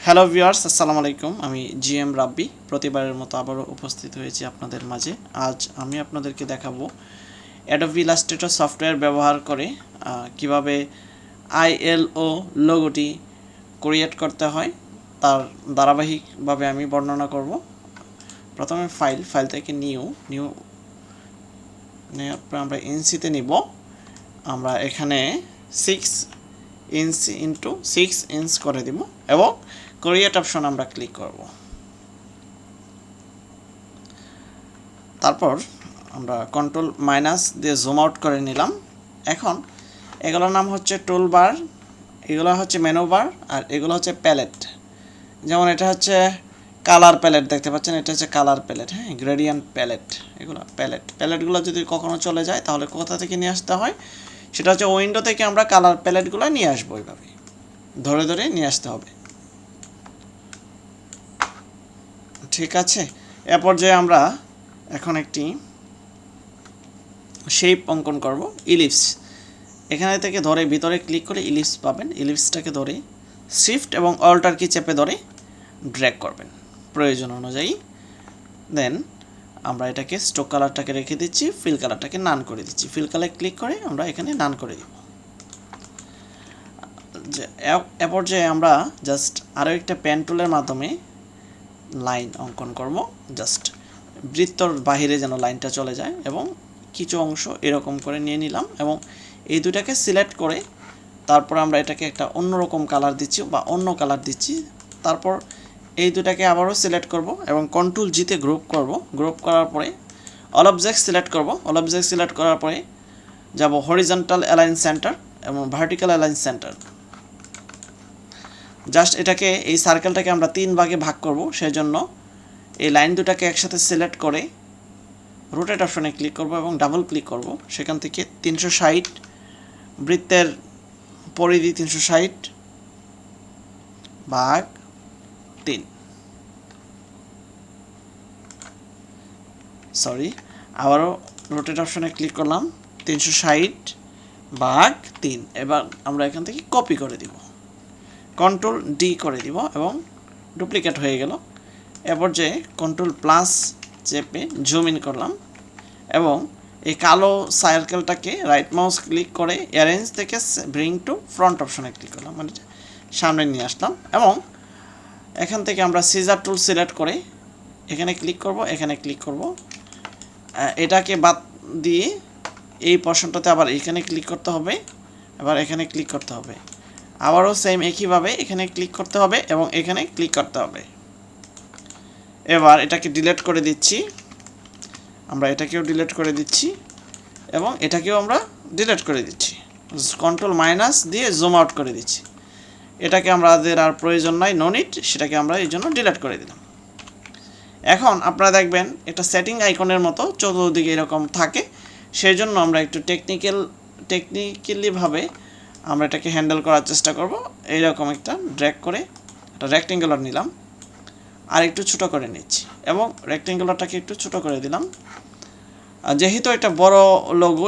Hello viewers, আসসালামু আলাইকুম। আমি জিএম রাব্বি প্রতিবারের মতো আবারও উপস্থিত হয়েছি আপনাদের মাঝে। আজ আমি আপনাদেরকে দেখাবো অ্যাডোবি ইলাস্ট্রেটর সফটওয়্যার ব্যবহার করে কিভাবে আইএলও লোগোটি ক্রিয়েট করতে হয় তার ধারাবাহিকভাবে আমি বর্ণনা করব। প্রথমে ফাইল থেকে নিউ নেওয়ার পর আমরা এনসিতে নিব। আমরা এখানে 6 ইঞ্চি ইন্টু 6 ইঞ্চ করে দিব এবং ক্রিয়েট অপশন আমরা ক্লিক করব। তারপর আমরা কন্ট্রোল মাইনাস দিয়ে জুম আউট করে নিলাম। এখন এগুলোর নাম হচ্ছে টুল বার, এগুলো হচ্ছে মেনু বার, আর এগুলো হচ্ছে প্যালেট। যেমন এটা হচ্ছে কালার প্যালেট, দেখতে পাচ্ছেন এটা হচ্ছে কালার প্যালেট, হ্যাঁ, গ্রেডিয়েন্ট প্যালেট। এগুলো প্যালেটগুলো যদি কখনো চলে যায় তাহলে কোথা থেকে নিয়ে আসতে হয়, সেটা হচ্ছে উইন্ডো থেকে আমরা কালার প্যালেটগুলো নিয়ে আসবো। এইভাবে ধরে ধরে নিয়ে আসতে হবে, ঠিক আছে। এ পর্যায়ে আমরা এখন একটি শেপ অঙ্কন করব, ইলিপস। এখানে থেকে ধরে ভিতরে ক্লিক করে ইলিপস পাবেন। ইলিপসটাকে ধরে শিফট এবং অল্টার কি চেপে ধরে ড্র্যাগ করবেন প্রয়োজন অনুযায়ী। দেন আমরা এটাকে স্ট্রোক কালারটাকে রেখে দিচ্ছি, ফিল কালারটাকে নান করে দিচ্ছি। ফিল কালার ক্লিক করে আমরা এখানে নান করে দিব। এ পর্যায়ে আমরা জাস্ট আরও একটা পেন টুলের মাধ্যমে লাইন অঙ্কন করব। জাস্ট বৃত্তর বাহিরে যেন লাইনটা চলে যায় এবং কিছু অংশ এরকম করে নিয়ে নিলাম এবং এই দুটাকে সিলেক্ট করে তারপর আমরা এটাকে একটা অন্যরকম কালার দিচ্ছি বা অন্য কালার দিচ্ছি। তারপর এই দুটাকে আবারও সিলেক্ট করব এবং কন্ট্রোল জিতে গ্রুপ করব। গ্রুপ করার পরে অল অবজেক্ট সিলেক্ট করব। অল অবজেক্ট সিলেক্ট করার পরে যাব হরিজন্টাল অ্যালাইন সেন্টার এবং ভার্টিক্যাল অ্যালাইন সেন্টার। জাস্ট এটাকে এই সার্কেলটাকে আমরা 3 ভাগে ভাগ করব, সেজন্য এই লাইন দুটাকে একসাথে সিলেক্ট করে রোটেট অপশনে ক্লিক করব এবং ডাবল ক্লিক করব। সেখান থেকে 360 বৃত্তের পরিধি 360 ভাগ 3, আবারও রোটেট অপশনে ক্লিক করলাম, 360 ভাগ 3। এবার আমরা এখান থেকে কপি করে দিব, কন্ট্রোল ডি করে দিব এবং ডুপ্লিকেট হয়ে গেল। এরপর যে কন্ট্রোল প্লাস চেপে জুম ইন করলাম এবং এই কালো সার্কেলটাকে রাইট মাউস ক্লিক করে অ্যারেঞ্জ থেকে ব্রিং টু ফ্রন্ট অপশনে ক্লিক করলাম, মানে সামনে নিয়ে আসলাম এবং এখান থেকে আমরা সিজার টুল সিলেক্ট করে এখানে ক্লিক করব, এখানে ক্লিক করব। এটাকে বাদ দিয়ে এই পোর্শনটাতে আবার এখানে ক্লিক করতে হবে, আবার এখানে ক্লিক করতে হবে, আবারও সেম একইভাবে এখানে ক্লিক করতে হবে এবং এখানে ক্লিক করতে হবে। এবার এটাকে ডিলিট করে দিচ্ছি, আমরা এটাকেও ডিলিট করে দিচ্ছি এবং এটাকেও আমরা ডিলিট করে দিচ্ছি। কন্ট্রোল মাইনাস দিয়ে জুম আউট করে দিচ্ছি। এটাকে আমাদের আর প্রয়োজন নাই, নো নিড, সেটাকে আমরা এই জন্য ডিলিট করে দিলাম। এখন আপনারা দেখবেন একটা সেটিং আইকনের মতো চতুর্দিকে এরকম থাকে, সেই জন্য আমরা একটু টেকনিক্যালিভাবে আমরা এটাকে হ্যান্ডেল করার চেষ্টা করব। এইরকম একটা ড্র্যাগ করে একটা রেক্টেঙ্গুলার নিলাম আর একটু ছোটো করে নিচ্ছি এবং রেক্টেঙ্গুলারটাকে একটু ছোটো করে দিলাম। যেহেতু একটা বড় লোগো,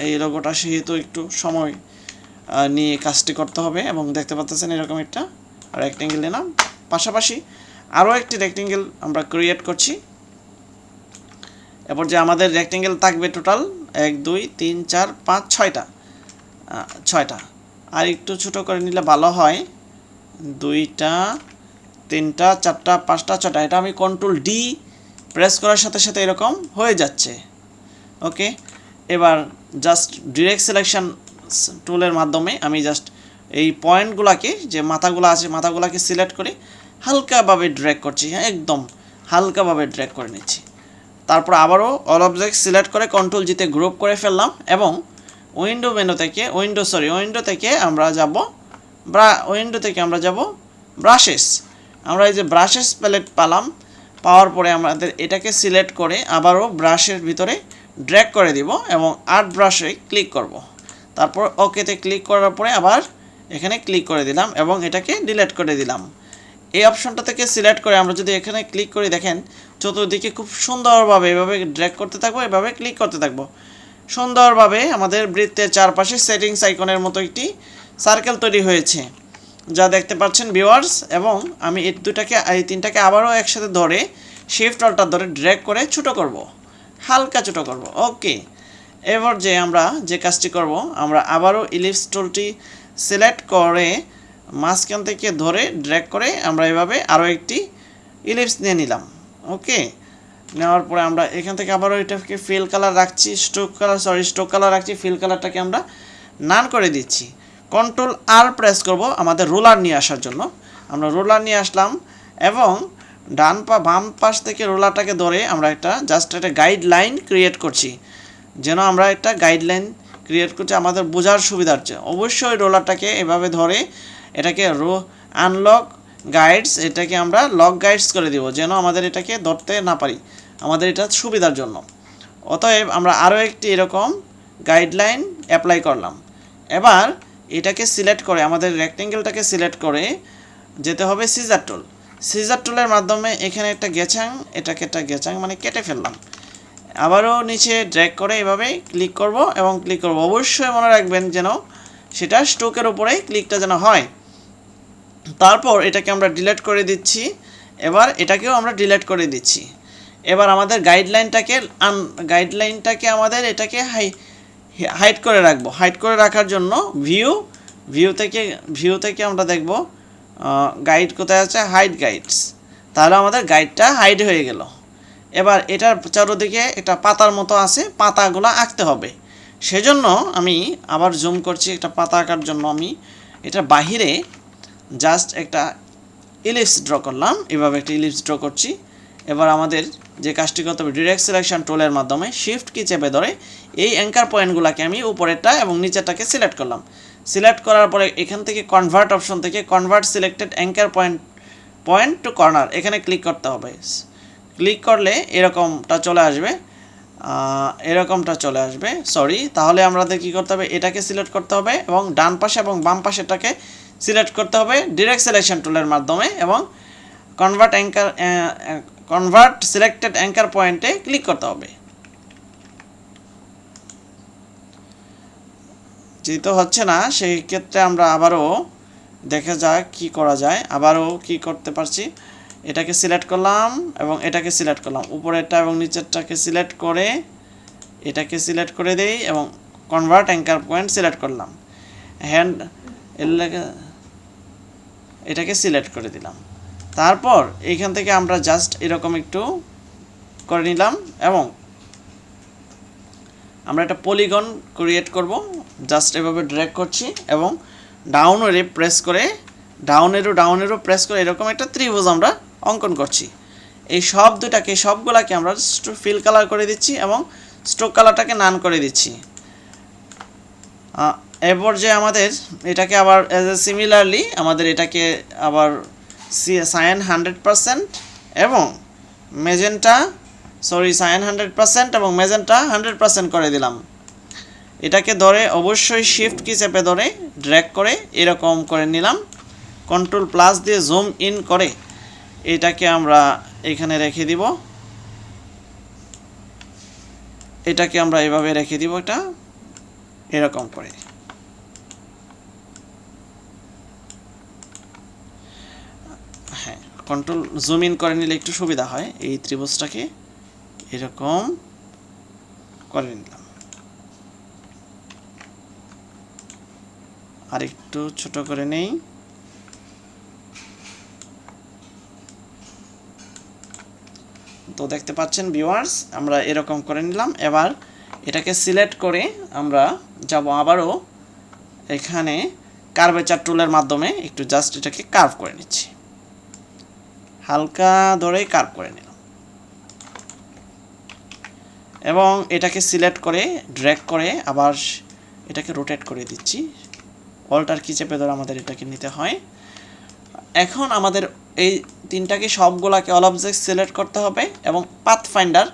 এই লোগোটা সেহেতু একটু সময় নিয়ে কাজটি করতে হবে এবং দেখতে পাচ্ছেন এরকম একটা রেক্টেঙ্গেল নিলাম। পাশাপাশি আরও একটি রেক্টেঙ্গেল আমরা ক্রিয়েট করছি। এরপর যে আমাদের রেক্টেঙ্গেল থাকবে টোটাল 1 2 3 4 5 6টা। আর একটু ছোটো করে নিলে ভালো হয়, 2টা 3টা 4টা 5টা 6টা। এটা আমি কন্ট্রোল ডি প্রেস করার সাথে সাথে এরকম হয়ে যাচ্ছে। ওকে, এবার জাস্ট ডিরেক্ট সিলেকশন টুলের মাধ্যমে আমি জাস্ট এই পয়েন্টগুলোকে, যে মাথাগুলো আছে, মাথাগুলোকে সিলেক্ট করে হালকাভাবে ড্র্যাগ করছি, হ্যাঁ, একদম হালকাভাবে ড্র্যাগ করে নিচ্ছি। তারপর আবারও অল অবজেক্ট সিলেক্ট করে কন্ট্রোল জিতে গ্রুপ করে ফেললাম এবং উইন্ডো থেকে আমরা যাব ব্রাশেস। আমরা এই যে ব্রাশেস প্যালেট পাওয়ার পরে আমাদের এটাকে সিলেক্ট করে আবারও ব্রাশের ভিতরে ড্র্যাগ করে দিব এবং আর্ট ব্রাশে ক্লিক করব। তারপর ওকেতে ক্লিক করার পরে আবার এখানে ক্লিক করে দিলাম এবং এটাকে ডিলিট করে দিলাম। এই অপশনটা থেকে সিলেক্ট করে আমরা যদি এখানে ক্লিক করি, দেখেন চতুর্দিকে খুব সুন্দরভাবে এভাবে ড্র্যাগ করতে থাকবো, এভাবে ক্লিক করতে থাকবো। সুন্দরভাবে আমাদের বৃত্তের চারপাশে সেটিংস আইকনের মতো একটি সার্কেল তৈরি হয়েছে। যা দেখতে পাচ্ছেন ভিউয়ার্স, এবং আমি এই তিনটাকে আবারও একসাথে ধরে শিফট অল্টার ধরে ড্র্যাগ করে ছোটো করব, হালকা ছোটো করব। ওকে, এবার আমরা যে কাজটি করব, আমরা আবারও ইলিপস টুলটি সিলেক্ট করে মাঝখান থেকে ধরে ড্র্যাগ করে আমরা এভাবে আরও একটি ইলিপস নিয়ে নিলাম। ওকে, নেওয়ার পরে আমরা এখান থেকে আবারও এটাকে ফিল কালার রাখছি, স্ট্রোক কালার রাখছি, ফিল কালারটাকে আমরা নান করে দিচ্ছি। কন্ট্রোল আর প্রেস করব আমাদের রোলার নিয়ে আসার জন্য। আমরা রোলার নিয়ে আসলাম এবং বাম পাশ থেকে রোলারটাকে ধরে আমরা জাস্ট একটা গাইডলাইন ক্রিয়েট করছি, যেন আমরা একটা গাইডলাইন ক্রিয়েট করছি আমাদের বোঝার সুবিধার্থে। অবশ্যই রোলারটাকে এভাবে ধরে এটাকে আনলক গাইডস, এটাকে আমরা লক গাইডস করে দিব, যেন আমাদের এটাকে ধরতে না পারি, আমাদের এটা সুবিধার জন্য। অতএব আমরা আরও একটি এরকম গাইডলাইন অ্যাপ্লাই করলাম। এবার এটাকে সিলেক্ট করে আমাদের রেক্টেঙ্গেলটাকে সিলেক্ট করে যেতে হবে সিজার টুলের মাধ্যমে এখানে এটাকে একটা গেচাং মানে কেটে ফেললাম। আবারও নিচে ড্র্যাগ করে এভাবে ক্লিক করব এবং ক্লিক করব। অবশ্যই মনে রাখবেন যেন সেটা স্ট্রোকের উপরে ক্লিকটা যেন হয়। তারপর এটাকে আমরা ডিলিট করে দিচ্ছি। এবার এটাকেও আমরা ডিলিট করে দিচ্ছি। এবার আমাদের গাইডলাইনটাকে আমাদের এটাকে হাইড করে রাখবো। হাইড করে রাখার জন্য ভিউ থেকে আমরা দেখব গাইড কোথায় আছে, হাইড গাইডস। তাহলে আমাদের গাইডটা হাইড হয়ে গেল। এবার এটার চারদিকে একটা পাতার মতো আছে, পাতাগুলো আঁকতে হবে। সেজন্য আমি আবার জুম করছি। একটা পাতা আঁকার জন্য আমি এটা বাহিরে জাস্ট একটা ইলিপস ড্র করলাম, এভাবে একটা ইলিপস ড্র করছি। এবার আমাদের যে কাজটি করতে হবে, ডিরেক্ট সিলেকশন টুলের মাধ্যমে শিফট কি চেপে ধরে এই অ্যাঙ্কার পয়েন্টগুলোকে আমি উপরেরটা এবং নিচেরটাকে সিলেক্ট করলাম। সিলেক্ট করার পরে এখান থেকে কনভার্ট অপশন থেকে convert selected anchor point to corner এখানে ক্লিক করতে হবে। ক্লিক করলে এরকমটা চলে আসবে। তাহলে আমাদের কী করতে হবে, এটাকে সিলেক্ট করতে হবে এবং ডান পাশে এবং বাম পাশেটাকে সিলেক্ট করতে হবে ডিরেক্ট সিলেকশন টুলের মাধ্যমে এবং কনভার্ট সিলেক্টেড অ্যাঙ্কার পয়েন্টে ক্লিক করতে হবে। যেহেতু হচ্ছে না, সেই ক্ষেত্রে আমরা আবারও দেখা যাক কি করা যায়। আবারও কি করতে পারছি, এটাকে সিলেক্ট করলাম এবং এটাকে সিলেক্ট করলাম, উপরেরটা এবং নিচেরটাকে সিলেক্ট করে এটাকে সিলেক্ট করে দেই এবং কনভার্ট অ্যাঙ্কার পয়েন্ট সিলেক্ট করলাম, এটাকে সিলেক্ট করে দিলাম। তারপর এইখান থেকে আমরা জাস্ট এরকম একটু করে নিলাম এবং আমরা একটা পলিগন ক্রিয়েট করব। জাস্ট এভাবে ড্র্যাগ করছি এবং ডাউন এরো প্রেস করে এরকম একটা ত্রিভুজ আমরা অঙ্কন করছি। এই সবগুলাকে আমরা ফিল কালার করে দিচ্ছি এবং স্ট্রোক কালারটাকে নান করে দিচ্ছি। এরপর যে আমাদের এটাকে আবার সিমিলারলি আমাদের এটাকে আবার সায়ান 100% এবং সায়ান 100% এবং মেজেন্টা 100% করে দিলাম। এটাকে ধরে অবশ্যই শিফট কি চেপে ধরে ড্র্যাগ করে এরকম করে নিলাম। কন্ট্রোল প্লাস দিয়ে জুম ইন করে এটাকে আমরা এখানে রেখে দিব। এটাকে আমরা এভাবে রেখে দিব, এটা এরকম করে। হ্যাঁ, কন্ট্রোল জুম ইন করে নিলে একটু সুবিধা হয়। এই ত্রিভুজটাকে এরকম করে নিলাম, আর একটু ছোট করে নেই। তো দেখতে পাচ্ছেন ভিউয়ার্স, আমরা এরকম করে নিলাম। এবার এটাকে সিলেক্ট করে আমরা যাব আবারও এখানে কার্ভেচার টুলের মাধ্যমে একটু জাস্ট এটাকে কার্ভ করে নিচ্ছি, হালকা ধরে কার্ভ করে নিলাম এবং এটাকে সিলেক্ট করে ড্র্যাগ করে আবার এটাকে রোটেট করে দিচ্ছি। অল্টার কি চেপে ধরে আমাদের এটাকে নিতে হয়। এখন আমাদের এই তিনটাকে সবগুলাকে অল অবজেক্ট সিলেক্ট করতে হবে এবং পাথ ফাইন্ডার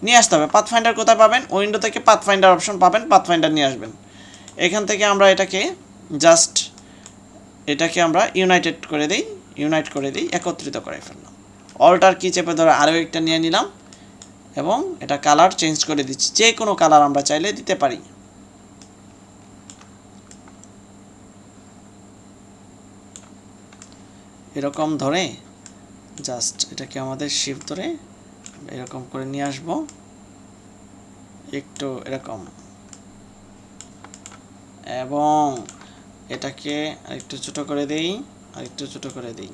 নিয়ে আসতে হবে। পাথ ফাইন্ডার কোথায় পাবেন, উইন্ডো থেকে পাথ ফাইন্ডার অপশন পাবেন, পাথ ফাইন্ডার নিয়ে আসবেন। এখান থেকে আমরা এটাকে আমরা ইউনাইট করে দিই, একত্রিত করে ফেললাম। অল্টার কি চেপে ধরে আরও একটা নিয়ে নিলাম এবং এটা কালার চেঞ্জ করে দিচ্ছি। যে কোনো কালার আমরা চাইলে দিতে পারি। এরকম ধরে জাস্ট এটাকে আমাদের শিফট ধরে এরকম করে নিয়ে আসব, একটু এরকম, এবং এটাকে আরেকটু ছোট করে দেই, আরেকটু ছোট করে দেই।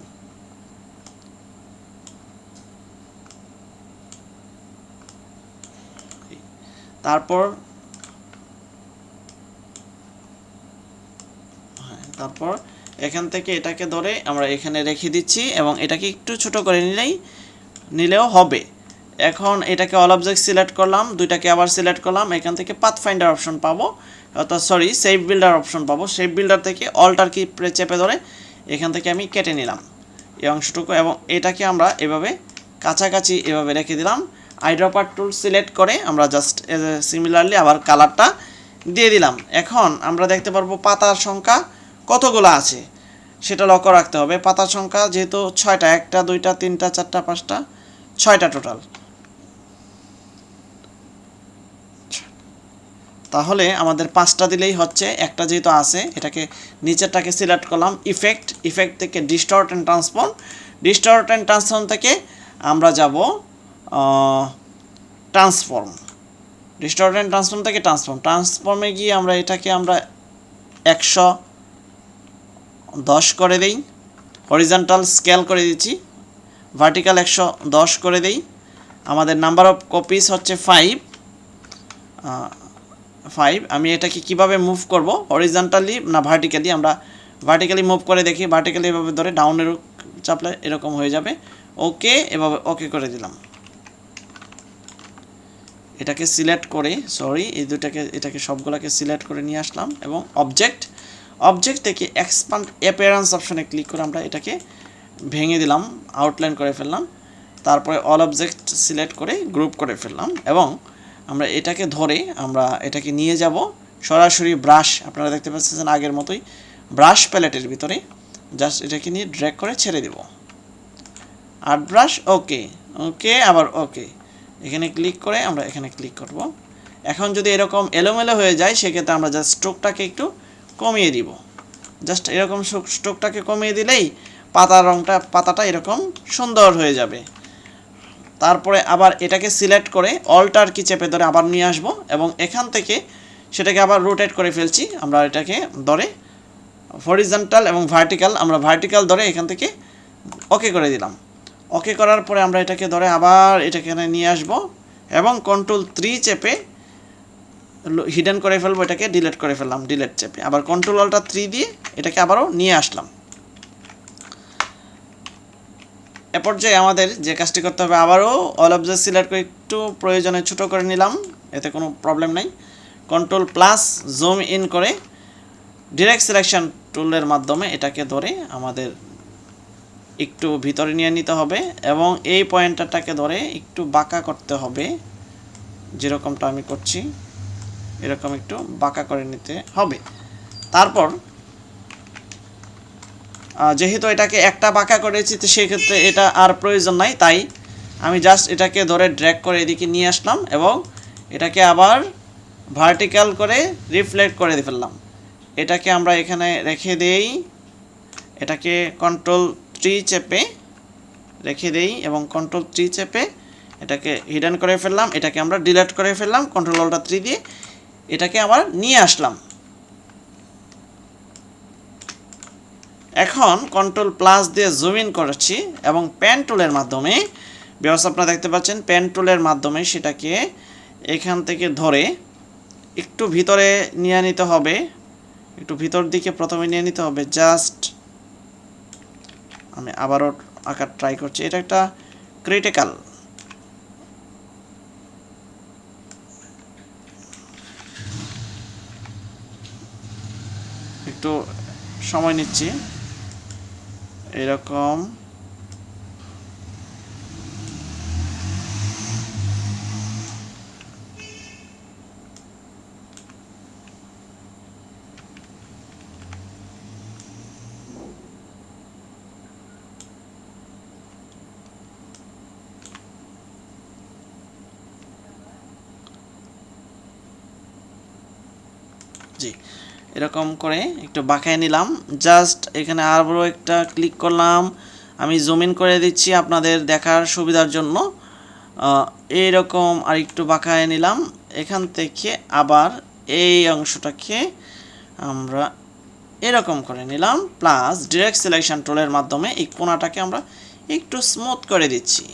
তারপর এখান থেকে এটাকে ধরে আমরা এখানে রেখে দিচ্ছি এবং এটাকে একটু ছোট করে নিলেও হবে। এখন এটাকে অল অবজেক্ট সিলেক্ট করলাম, দুইটাকে আবার সিলেক্ট করলাম, এখান থেকে পাথ ফাইন্ডার অপশন পাবো, অর্থাৎ সরি শেপ বিল্ডার অপশন পাবো। শেপ বিল্ডার থেকে অল্টার কি চেপে ধরে এখান থেকে আমি কেটে নিলাম এই অংশটুকু, এবং এটাকে আমরা এভাবে কাছাকাছি এভাবে রেখে দিলাম। আইড্রপার টুল সিলেক্ট করে আমরা জাস্ট সিমিলারলি আবার কালারটা দিয়ে দিলাম। এখন আমরা দেখতে পারবো পাতার সংখ্যা কতগুলো আছে সেটা লক্ষ্য রাখতে হবে। পাতার সংখ্যা যেহেতু 6টা, 1টা 2টা 3টা 4টা 5টা 6টা টোটাল, তাহলে আমাদের 5টা দিলেই হচ্ছে। একটা যেহেতু আছে এটাকে নিচেরটাকে সিলেক্ট করলাম, ইফেক্ট থেকে ডিস্টর্ট অ্যান্ড ট্রান্সফর্ম থেকে আমরা যাব ট্রান্সফর্মে গিয়ে আমরা এটাকে আমরা 110 করে দেই, হরিজন্টাল স্কেল করে দিচ্ছি, ভার্টিক্যাল 110 করে দেই। আমাদের নাম্বার অফ কপিস হচ্ছে 5। আমি এটাকে কিভাবে মুভ করব, হরিজন্টালি না ভার্টিক্যালি, আমরা ভার্টিক্যালি মুভ করে দেখি। ভার্টিক্যালি এভাবে ধরে ডাউনের চাপলে এরকম হয়ে যাবে। ওকে, এভাবে ওকে করে দিলাম। এটাকে সিলেক্ট করে এটাকে সবগুলোকে সিলেক্ট করে নিয়ে আসলাম এবং অবজেক্ট থেকে এক্সপান্ড অ্যাপিয়ারেন্স অপশনে ক্লিক করে আমরা এটাকে ভেঙে দিলাম, আউটলাইন করে ফেললাম। তারপরে অল অবজেক্ট সিলেক্ট করে গ্রুপ করে ফেললাম এবং আমরা এটাকে ধরে আমরা এটাকে নিয়ে যাব সরাসরি ব্রাশ, আপনারা দেখতে পাচ্ছেন আগের মতোই ব্রাশ প্যালেটের ভিতরে। জাস্ট এটাকে নিয়ে ড্র্যাগ করে ছেড়ে দেব। আর্ট ব্রাশ, ওকে আবার ওকে, এখানে ক্লিক করে আমরা এখানে ক্লিক করব। এখন যদি এরকম এলোমেলো হয়ে যায় সেক্ষেত্রে আমরা জাস্ট স্ট্রোকটাকে একটু কমিয়ে দিব। জাস্ট এরকম স্ট্রোকটাকে কমিয়ে দিলেই পাতাটা এরকম সুন্দর হয়ে যাবে। তারপরে আবার এটাকে সিলেক্ট করে অল্টার কি চেপে ধরে আবার নিয়ে আসব এবং এখান থেকে সেটাকে আবার রোটেট করে ফেলছি। আমরা এটাকে ধরে হরিজন্টাল এবং ভার্টিক্যাল, আমরা ভার্টিক্যাল ধরে এখান থেকে ওকে করে দিলাম। ওকে করার পরে আমরা এটাকে ধরে আবার এটাকে নিয়ে আসব এবং কন্ট্রোল 3 চেপে হিডেন করে ফেলবো, এটাকে ডিলিট করে ফেললাম, ডিলিট চেপে আবার কন্ট্রোল অল্টার 3 দিয়ে এটাকে আবারও নিয়ে আসলাম। এ পর্যায়ে আমাদের যে কাজটি করতে হবে, আবারও অল অবজেক্ট সিলেক্ট করে একটু প্রয়োজনে ছোট করে নিলাম, এতে কোনো প্রবলেম নাই। কন্ট্রোল প্লাস জুম ইন করে ডিরেক্ট সিলেকশন টুলের মাধ্যমে এটাকে ধরে আমাদের একটু ভিতরে নিয়ে নিতে হবে এবং এই পয়েন্টারটাকে ধরে একটু বাঁকা করতে হবে, যেরকমটা আমি করছি এরকম একটু বাঁকা করে নিতে হবে। তারপর যেহেতু এটাকে একটা বাঁকা করেছি তো সেক্ষেত্রে এটা আর প্রয়োজন নাই, তাই আমি জাস্ট এটাকে ধরে ড্র্যাগ করে এদিকে নিয়ে আসলাম এবং এটাকে আবার ভার্টিক্যাল করে রিফ্লেক্ট করে ফেললাম। এটাকে আমরা এখানে রেখে দেই, এটাকে কন্ট্রোল 3 চেপে রেখে দেই এবং কন্ট্রোল 3 চেপে এটাকে হিডেন করে ফেললাম। এটাকে আমরা ডিলিট করে ফেললাম কন্ট্রোল অল্টার 3 দিয়ে, এটাকে আবার নিয়ে আসলাম। এখন কন্ট্রোল প্লাস দিয়ে জুম ইন করেছি এবং পেন টুলের মাধ্যমে ব্যবস্থা আপনারা দেখতে পাচ্ছেন, পেন টুলের মাধ্যমে সেটাকে এখান থেকে ধরে একটু ভিতরে নিয়ে নিতে হবে, একটু ভিতর দিকে প্রথমে নিয়ে নিতে হবে। জাস্ট আমি আবারও আঁকার ট্রাই করছি, এটা একটা ক্রিটিক্যাল, একটু সময় নিচ্ছি। এরকম জি, এরকম করে একটু বাঁকায় নিলাম। জাস্ট এখানে আরও একটা ক্লিক করলাম, আমি জুম ইন করে দিচ্ছি আপনাদের দেখার সুবিধার জন্য। এইরকম আর একটু বাঁকায় নিলাম। এখান থেকে আবার এই অংশটাকে আমরা এরকম করে নিলাম, প্লাস ডিরেক্ট সিলেকশন টুলের মাধ্যমে এই কোণাটাকে আমরা একটু স্মুথ করে দিচ্ছি।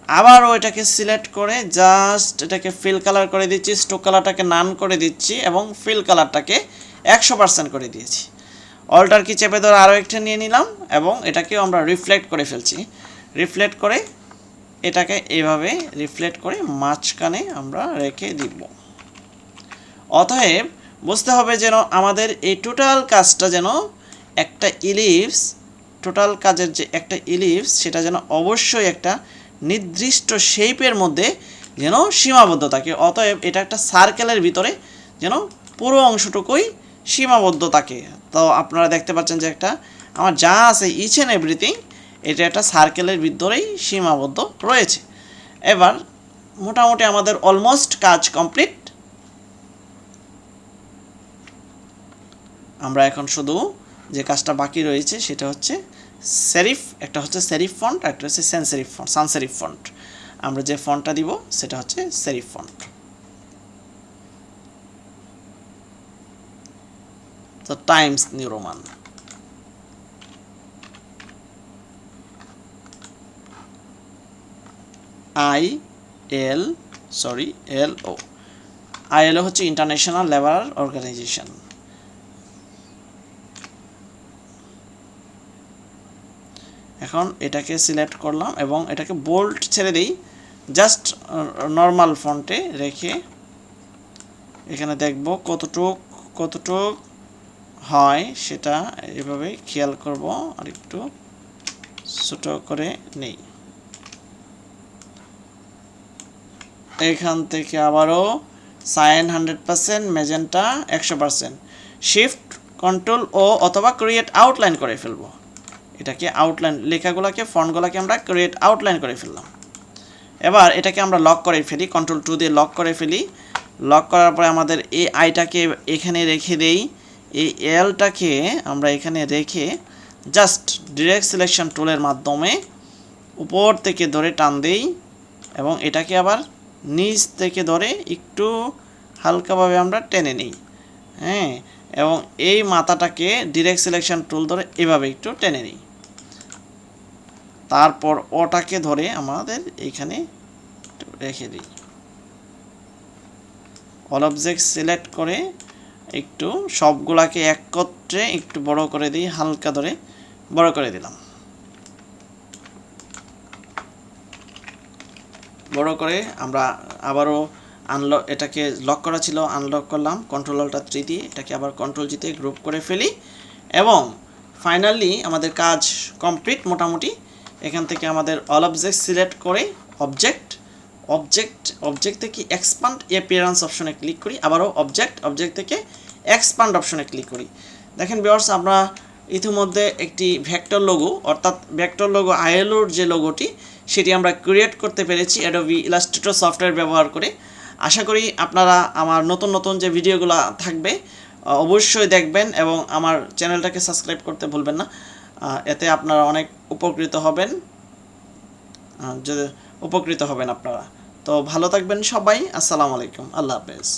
আবারও এটাকে সিলেক্ট করে জাস্ট এটাকে ফিল কালার করে দিচ্ছি, স্ট্রোক কালারটাকে নান করে দিচ্ছি এবং ফিল কালারটাকে 100% করে দিয়েছি। অল্টার কি চেপে ধরে আরও একটা নিয়ে নিলাম এবং এটাকেও আমরা রিফ্লেক্ট করে ফেলছি। রিফ্লেক্ট করে এটাকে এইভাবে রিফ্লেক্ট করে মাঝখানে আমরা রেখে দিব। অতএব বুঝতে হবে যেন আমাদের এই টোটাল কাজটা যেন একটা ইলিপস, টোটাল কাজের যে একটা ইলিপস সেটা যেন অবশ্যই একটা নির্দিষ্ট শেপের মধ্যে যেন সীমাবদ্ধ থাকে। অতএব এটা একটা সার্কেলের ভিতরে যেন পুরো অংশটুকুই সীমাবদ্ধ থাকে। তো আপনারা দেখতে পাচ্ছেন যে একটা আমার যা আছে ইচ অ্যান্ড এভরিথিং এটা একটা সার্কেলের ভিতরেই সীমাবদ্ধ রয়েছে। এবার মোটামুটি আমাদের অলমোস্ট কাজ কমপ্লিট। আমরা এখন শুধু যে কাজটা বাকি রয়েছে সেটা হচ্ছে সেরিফ, একটা হচ্ছে সেরিফ ফন্ট, একটা হচ্ছে সান সেরিফ ফন্ট। আমরা যে ফন্টটা দিব সেটা হচ্ছে সেরিফ ফন্ট। তো টাইমস নিউ রোমান, ILO হচ্ছে ইন্টারন্যাশনাল লেবার অর্গানাইজেশন। এখন এটাকে সিলেক্ট করলাম এবং এটাকে বোল্ড ছেড়ে দিই, জাস্ট নর্মাল ফন্টে রেখে এখানে দেখব কতটুক হয় সেটা এভাবে খেয়াল করব। আর একটু ছোট করে নেই। এখান থেকে আবারও সাইন 100%, ম্যাজেন্টা 100%, শিফট কন্ট্রোল ও অথবা ক্রিয়েট আউটলাইন করে ফেলবো। এটাকে আউটলাইন লেখাগুলোকে ফন্টগুলোকে আমরা ক্রিয়েট আউটলাইন করে ফেললাম। এবার এটাকে আমরা লক করে ফেলি, কন্ট্রোল 2 দিয়ে লক করে ফেলি। লক করার পরে আমাদের এই আইটাকে এখানে রেখে দেই, এই এলটাকে আমরা এখানে রেখে জাস্ট ডিরেক্ট সিলেকশন টুলের মাধ্যমে উপর থেকে ধরে টান দেই এবং এটাকে আবার নিচ থেকে ধরে একটু হালকাভাবে আমরা টেনে নিই। হ্যাঁ, এবং এই মাথাটাকে ডিরেক্ট সিলেকশন টুল ধরে এভাবে একটু টেনে নিই। তারপর ওটাকে ধরে আমাদের এইখানে রেখে দিই। অল অবজেক্ট সিলেক্ট করে একটু সবগুলাকে একত্রে একটু বড় করে দিই, হালকা ধরে বড় করে দিলাম। বড় করে আমরা আবারও এটাকে লক করা ছিল, আনলক করলাম কন্ট্রোল অল্টার 3 দিয়ে, এটাকে আবার কন্ট্রোল জিতে গ্রুপ করে ফেলি এবং ফাইনালি আমাদের কাজ কমপ্লিট মোটামুটি। এখান থেকে আমাদের অল অবজেক্ট সিলেক্ট করে অবজেক্ট থেকে এক্সপান্ড অ্যাপিয়ারেন্স অপশনে ক্লিক করি, আবারও অবজেক্ট থেকে এক্সপান্ড অপশনে ক্লিক করি। দেখেন ভিউয়ার্স, আমরা ইতিমধ্যে একটি ভেক্টর লোগো, অর্থাৎ ভেক্টর লোগো ILOর যে লোগোটি সেটি আমরা ক্রিয়েট করতে পেরেছি অ্যাডোবি ইলাস্ট্রেটর সফটওয়্যার ব্যবহার করে। আশা করি আপনারা আমার নতুন যে ভিডিওগুলো থাকবে অবশ্যই দেখবেন এবং আমার চ্যানেলটাকে সাবস্ক্রাইব করতে ভুলবেন না। এতে আপনারা অনেক উপকৃত হবেন আপনারা। তো ভালো থাকবেন সবাই। আসসালামু আলাইকুম, আল্লাহ হাফেজ।